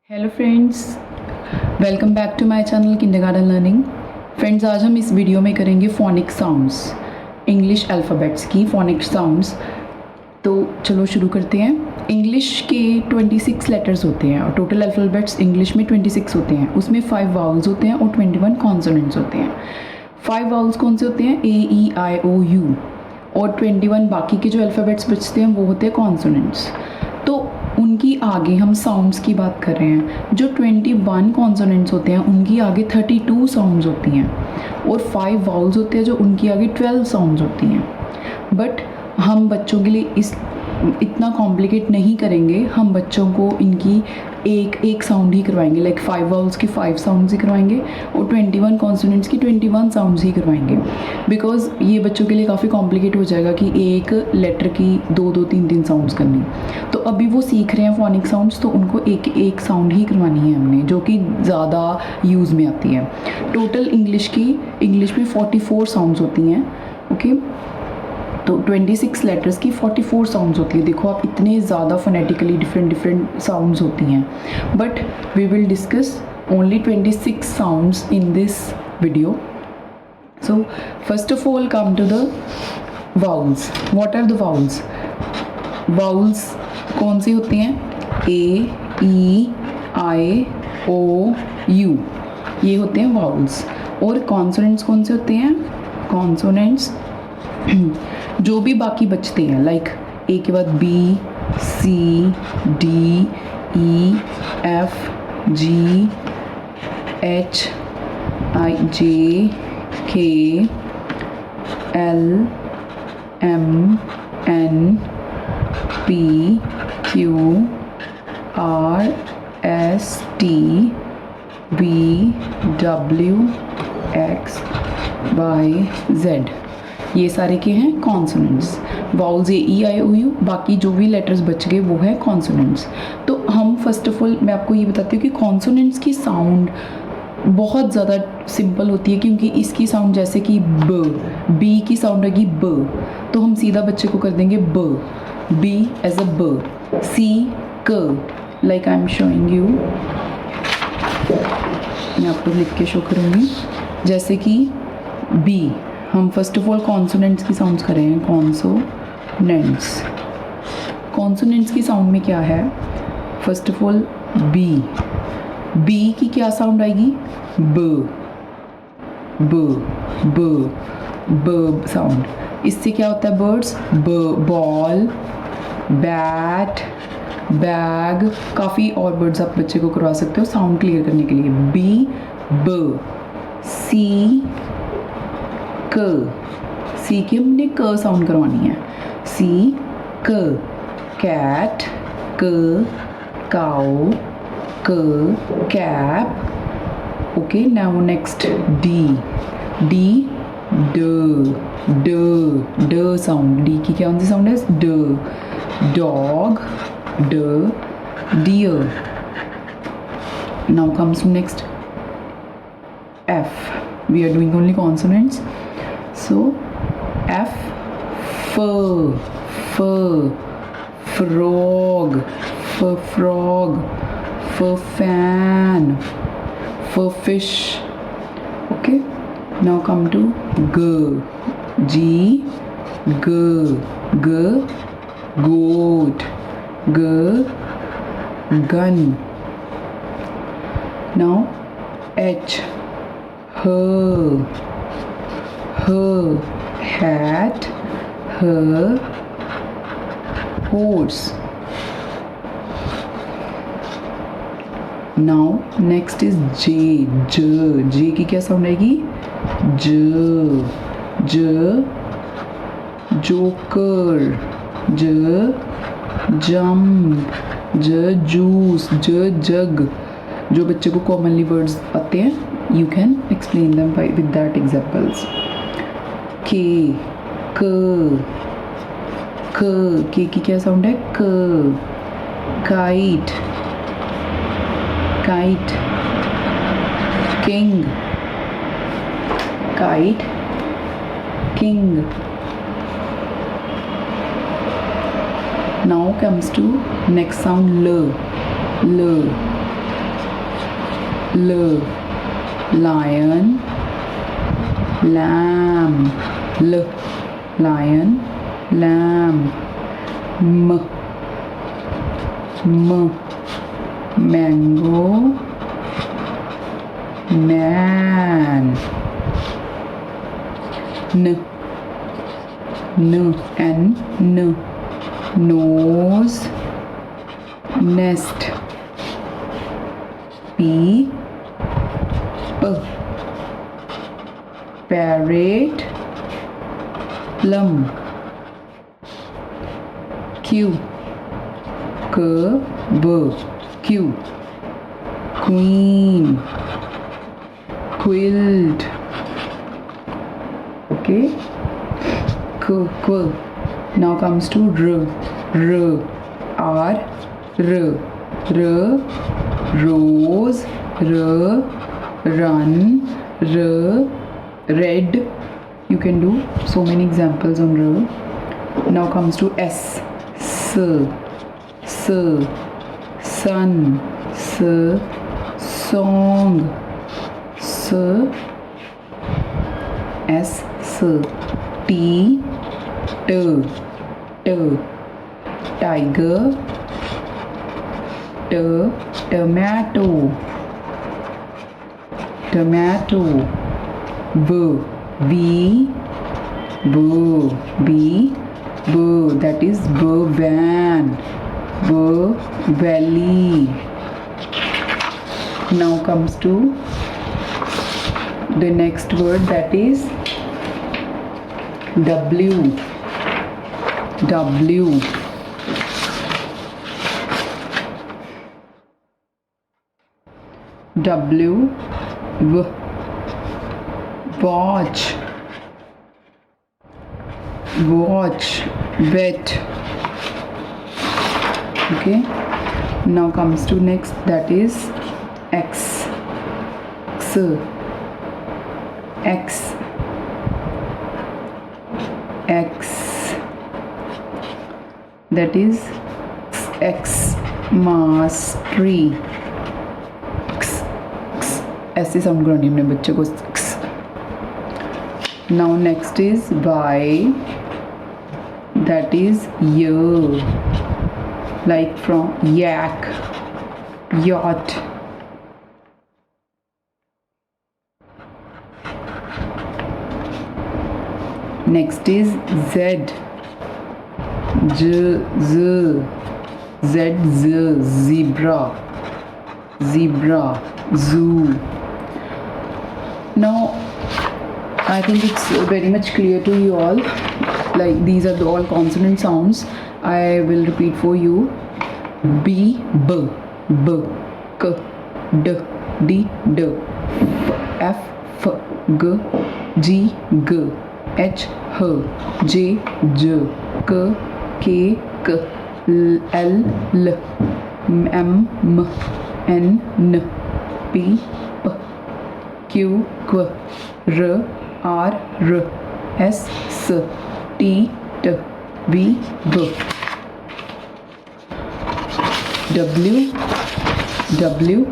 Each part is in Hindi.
Hello friends, welcome back to my channel kindergarten learning. Friends, आज हम इस वीडियो में करेंगे फोनिक साउंड्स, इंग्लिश अल्फ़ाबेट्स की फोनिक साउंड्स। तो चलो शुरू करते हैं। इंग्लिश के 26 लेटर्स होते हैं और टोटल अल्फ़ाबेट्स इंग्लिश में 26 होते हैं। उसमें 5 वाउल्स होते हैं और 21 कॉन्सोनेंट्स होते हैं। 5 वाउल्स कौन से होते हैं? A, E, I, O, U। और 21 बाकी के जो अल्फ़ाबेट्स बचते हैं वो होते हैं कॉन्सोनेंट्स। तो उनकी आगे हम साउंड्स की बात कर रहे हैं। जो 21 कॉन्सोनेंट्स होते हैं उनकी आगे 32 साउंड्स होती हैं और 5 वाउल्स होते हैं जो उनकी आगे 12 साउंड्स होती हैं। बट हम बच्चों के लिए इतना कॉम्प्लिकेट नहीं करेंगे। हम बच्चों को इनकी एक साउंड ही करवाएंगे, लाइक 5 वाउल्स की 5 साउंड्स ही करवाएंगे और 21 कॉन्सोनेंट्स की 21 साउंड्स ही करवाएंगे। बिकॉज ये बच्चों के लिए काफ़ी कॉम्प्लिकेट हो जाएगा कि एक लेटर की 2-2, 3-3 साउंड्स करनी। तो अभी वो सीख रहे हैं फोनिक साउंड्स, तो उनको एक साउंड ही करवानी है हमने, जो कि ज़्यादा यूज़ में आती है। टोटल इंग्लिश में 44 साउंड्स होती हैं। ओके, तो 26 लेटर्स की 44 साउंड्स होती है। देखो आप, इतने ज़्यादा फोनेटिकली डिफरेंट साउंड्स होती हैं। But we will discuss only 26 sounds in this video. So first of all come to the vowels. What are the vowels? Vowels कौन से होते हैं? A, E, I, O, U, ये होते हैं वाउल्स। और कॉन्सोनेंट्स कौन से होते हैं? कॉन्सोनेंट्स जो भी बाकी बचते हैं, लाइक ए के बाद B, C, D, E, F, G, H, I, J, K, L, M, N, P, Q, R, S, T, V, W, X, Y, Z, ये सारे के हैं consonants. Vowels A, E, I, O, U, बाकी जो भी लेटर्स बच गए वो है कॉन्सोनेंट्स। तो हम फर्स्ट ऑफ ऑल मैं आपको ये बताती हूँ कि कॉन्सोनेंट्स की साउंड बहुत ज़्यादा सिंपल होती है, क्योंकि इसकी साउंड जैसे कि बी की साउंड होगी ब, तो हम सीधा बच्चे को कर देंगे बी एज अ ब। सी क, like I am showing you, मैं आपको लिख के शो करूँगी। जैसे कि बी, हम फर्स्ट ऑफ ऑल कॉन्सोनेंट्स की साउंड्स कर रहे हैं। कॉन्सोनेंट्स की साउंड में क्या है? फर्स्ट ऑफ ऑल बी की क्या साउंड आएगी? ब साउंड। इससे क्या होता है? बर्ड्स, बॉल, बैट, बैग, काफ़ी और वर्ड्स आप बच्चे को करवा सकते हो साउंड क्लियर करने के लिए। बी ब। सी की हमने क साउंड करवानी है। सी क। कैट, क। काउ, क। Cap. Okay, now next D ड साउंड। डी की क्या सी साउंड है? ड। डॉग, ड। Deer. Now comes to next F. We are doing only consonants. So F, fur, frog, frog, fan, fish. Okay, now come to G, goat, gun. Now H, her, hat, her horse. Now next is J की क्या साउंड आएगी? जोकर, जंप, जूस, जग। जो बच्चे को कॉमनली वर्ड्स आते हैं, you can explain them with that examples. K की क्या साउंड है? Kite, king, Now comes to next sound L. L, lion, lamb, L, lion, lamb, M, mango, man, N, nose, nest, P, parrot, plum, Q, Q, queen, quilt. Okay, now comes to R, rose, run, red. You can do so many examples on R. Now comes to S, sun, song, T, tiger, tomato, B, that is van, valley. Now comes to the next word, that is W, watch, wet. Okay, now comes to next, that is X, that is Xmas tree. ऐसे साउंड करानी हमने बच्चे को. Now next is Y, that is year, like from yak, yacht. Next is Z, zebra, zoo. Now I think it's very much clear to you all, like these are all consonant sounds. I will repeat for you. B, K, D, F, G, G, H, J, K, L, M, N, P, Q, R, S, T, V, W,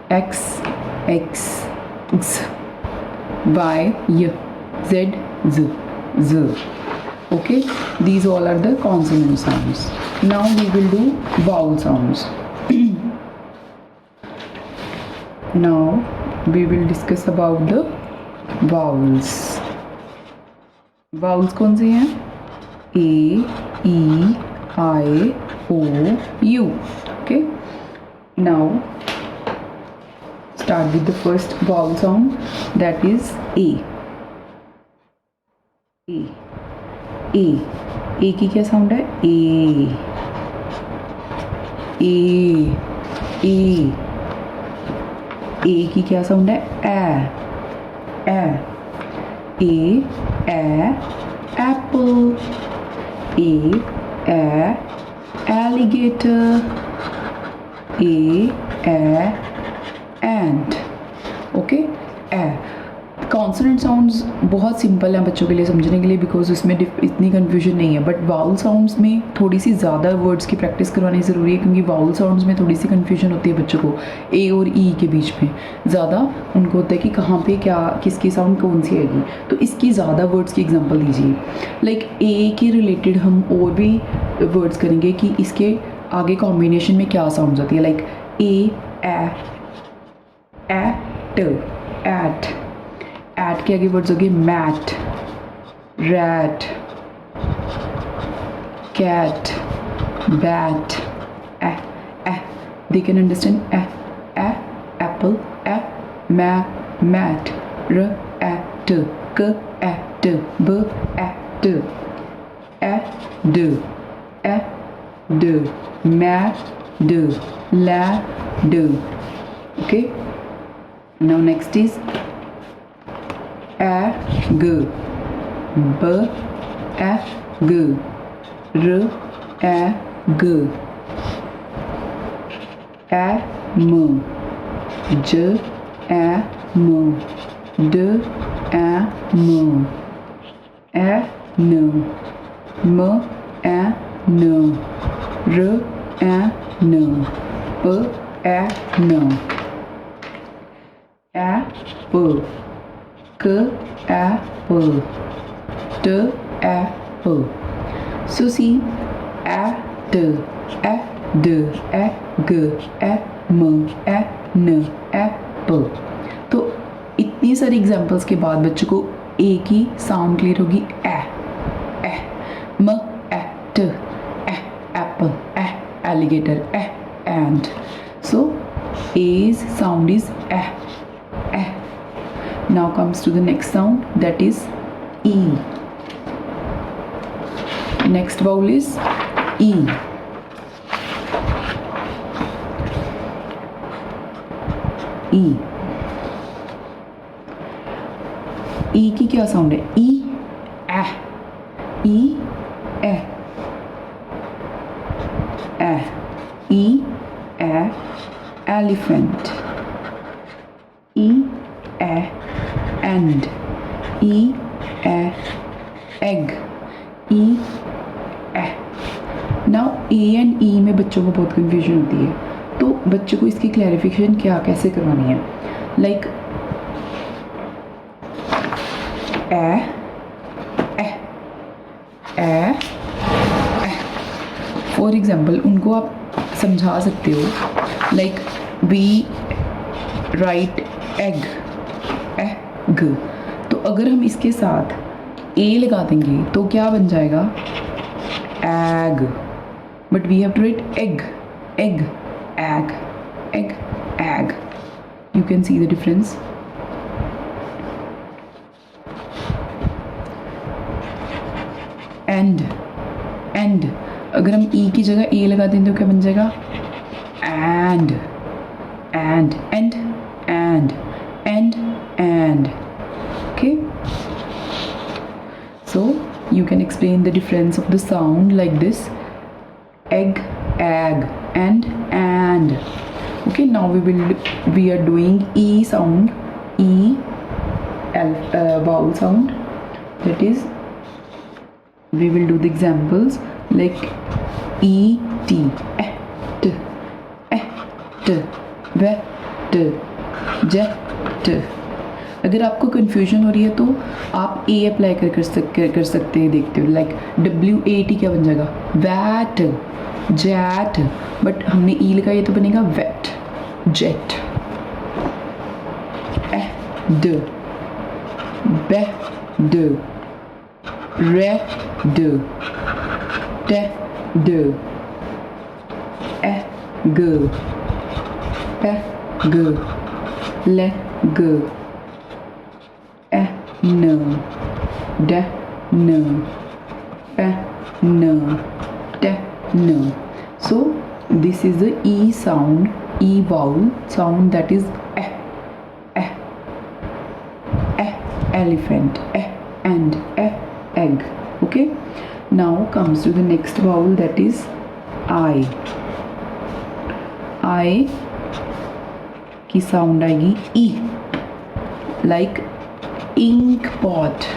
X, Y, Z. Okay, these all are the consonant sounds. Now we will do vowel sounds. Now we will discuss about the vowels. Vowels कौन से हैं? A, E, I, O, U. Okay. Now start with the first vowel sound, that is A. A की क्या साउंड है? ए की क्या साउंड है? Apple, alligator, ant. Okay, consonant sounds बहुत सिंपल हैं बच्चों के लिए समझने के लिए, बिकॉज उसमें इतनी कन्फ्यूजन नहीं है। बट वाउल साउंड्स में थोड़ी सी ज़्यादा वर्ड्स की प्रैक्टिस करवानी ज़रूरी है, क्योंकि वाउल साउंड्स में थोड़ी सी कन्फ्यूजन होती है बच्चों को ए और ई के बीच में। ज़्यादा उनको होता है कि कहाँ पे क्या किसकी साउंड कौन सी आएगी, तो इसकी ज़्यादा वर्ड्स की एग्जांपल दीजिए। लाइक ए के रिलेटेड हम और भी वर्ड्स करेंगे कि इसके आगे कॉम्बिनेशन में क्या साउंड्स होती है। Like A at at at के आगे वर्ड्स हो गए mat, rat, cat, bat, A they can understand A apple, A mat, र एट, क एट, ब एट, ए ड, मै ड, ला ड। ओके, नाउ नेक्स्ट इज ग, ब ग, र ग, म, ज म, ड म, न, म न, र न, प न, प, क apple, t apple. So see, at, d, g, m, n, apple. तो इतनी सारी एग्जांपल्स के बाद बच्चों को ए की साउंड क्लियर होगी A, um at, apple, alligator, and. So A's sound is A. Now comes to the next sound, that is E. Next vowel is E. E. E की क्या साउंड है? E, E, E, elephant. E, and, E, egg, E, now A and E में बच्चों को बहुत कन्फ्यूजन होती है, तो बच्चों को इसकी क्लैरिफिकेशन क्या कैसे करवानी है। लाइक फॉर एग्जाम्पल उनको आप समझा सकते हो। लाइक वी राइट एग, तो अगर हम इसके साथ ए लगा देंगे तो क्या बन जाएगा? Egg. But we have to write egg, egg, egg, egg, egg. You can see the difference. And, अगर हम ई की जगह ए लगा दें तो क्या बन जाएगा? And, and. Okay, so you can explain the difference of the sound like this: egg, ag, and. Okay, now we are doing E sound, vowel sound. That is, we will do the examples like E, T, vet, jet. अगर आपको कन्फ्यूजन हो रही है तो आप ए अप्लाई कर सकते हैं, देखते हो। लाइक WAT क्या बन जाएगा? वैट, जैट, बट हमने ई लगाई तो बनेगा वेट, जेट. ड, bed, red, Ted, egg, peg, leg, न, ड, न, पे, न, टे, न. So this is the E sound, E vowel sound, that is elephant, and egg. Okay, now comes to the next vowel, that is I. की साउंड आएगी E. Like ink pot,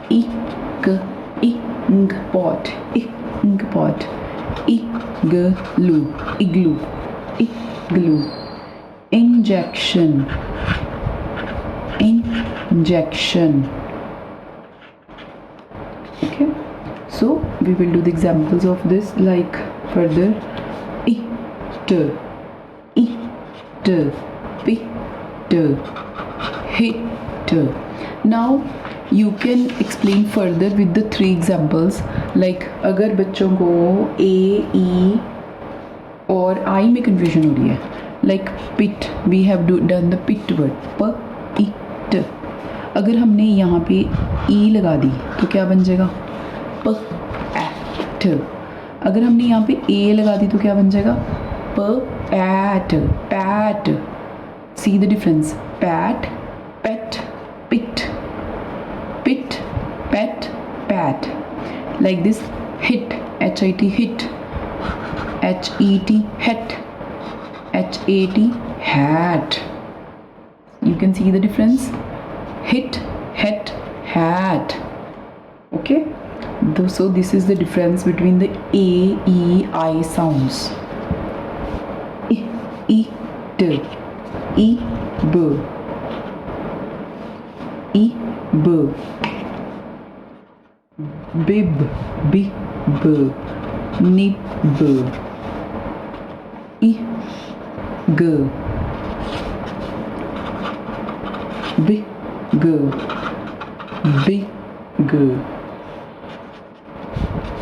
ink pot, igloo, injection, okay. So we will do the examples of this like further. It, hit. Now you can explain further with the 3 examples. Like अगर बच्चों को A, E और I में confusion हो रही है, like pit, we have done the pit word, it. अगर हमने यहाँ पे E लगा दी तो क्या बन जाएगा, pat. अगर हमने यहाँ पे A लगा दी तो क्या बन जाएगा, pat. See the difference, pat, pet, pit, pet, pat. Like this, hit, hit, hit, het, hat. You can see the difference, hit, hat. Okay, so this is the difference between the A, E, I sounds. It, ib, bib, nib, ig, big,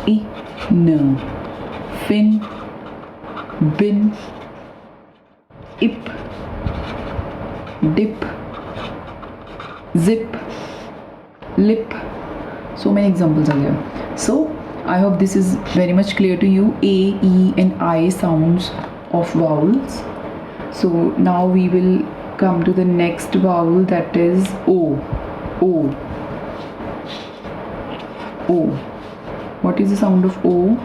in, fin, bin, ip, dip, zip, lip. So many examples are here. So I hope this is very much clear to you, A, E and I sounds of vowels. So now we will come to the next vowel, that is O. What is the sound of O?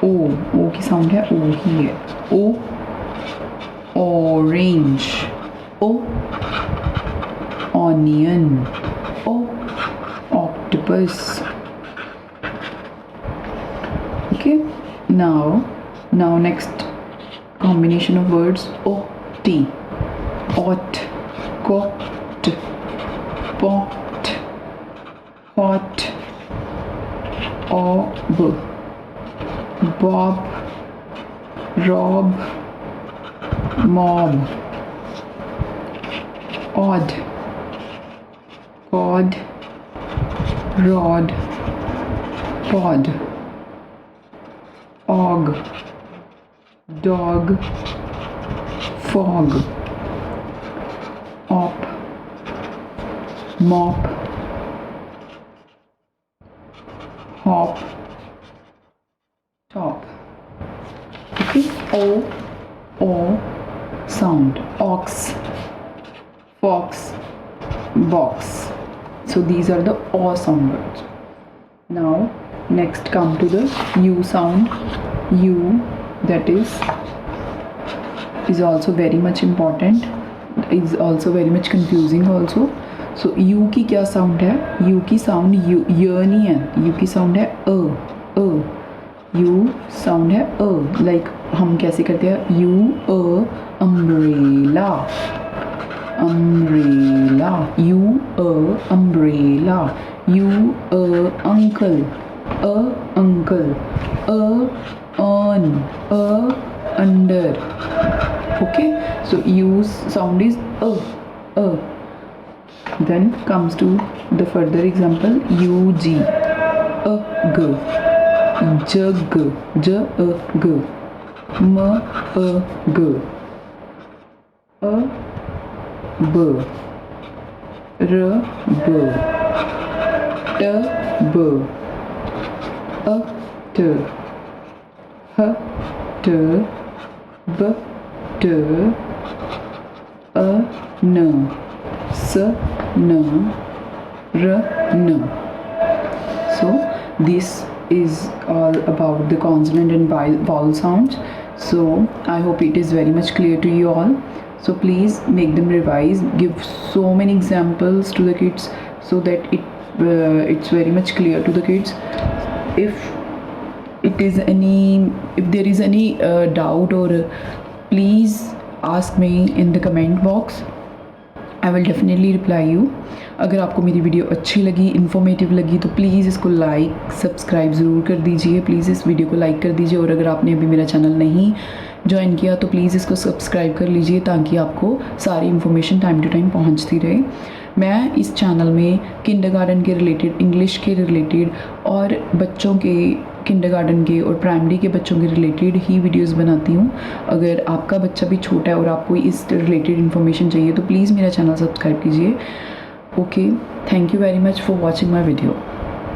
O की sound है O ही है. O, orange. O, onion. O, octopus. Okay, now next combination of words, O-T. Ot, got, pot, hot, ob, bob, rob, mob, odd, cod, rod, pod, og, dog, fog, op, mop, hop, top. Okay, O sound, ox, fox, box. So these are the O sound words. Now next come to the U sound. U, that is also very much important, is also very much confusing also. So U की क्या sound है, U की sound य नहीं है, U की sound है अ. U sound है अ. like हम कैसे करते हैं, U umbrella, U umbrella, U uncle, uncle, on, under. Okay, so U sound is a. Then comes to the further example, UG, jug, jug, mug, rub, So this is all about the consonant and vowel sounds. So I hope it is very much clear to you all. So please make them revise, give so many examples to the kids so that it's very much clear to the kids. If there is any doubt, or please ask me in the comment box. I will definitely reply you. अगर आपको मेरी वीडियो अच्छी लगी, इन्फॉर्मेटिव लगी, तो प्लीज़ इसको लाइक सब्सक्राइब ज़रूर कर दीजिए। प्लीज़ इस वीडियो को लाइक कर दीजिए, और अगर आपने अभी मेरा चैनल नहीं ज्वाइन किया तो प्लीज़ इसको सब्सक्राइब कर लीजिए, ताकि आपको सारी इन्फॉर्मेशन टाइम टू टाइम पहुंचती रहे। मैं इस चैनल में किंडरगार्टन के रिलेटेड, इंग्लिश के रिलेटेड, और बच्चों के किंडरगार्टन के और प्राइमरी के बच्चों के रिलेटेड ही वीडियोस बनाती हूँ। अगर आपका बच्चा भी छोटा है और आपको इस रिलेटेड इन्फॉर्मेशन चाहिए तो प्लीज़ मेरा चैनल सब्सक्राइब कीजिए। Okay, thank you very much for watching my video.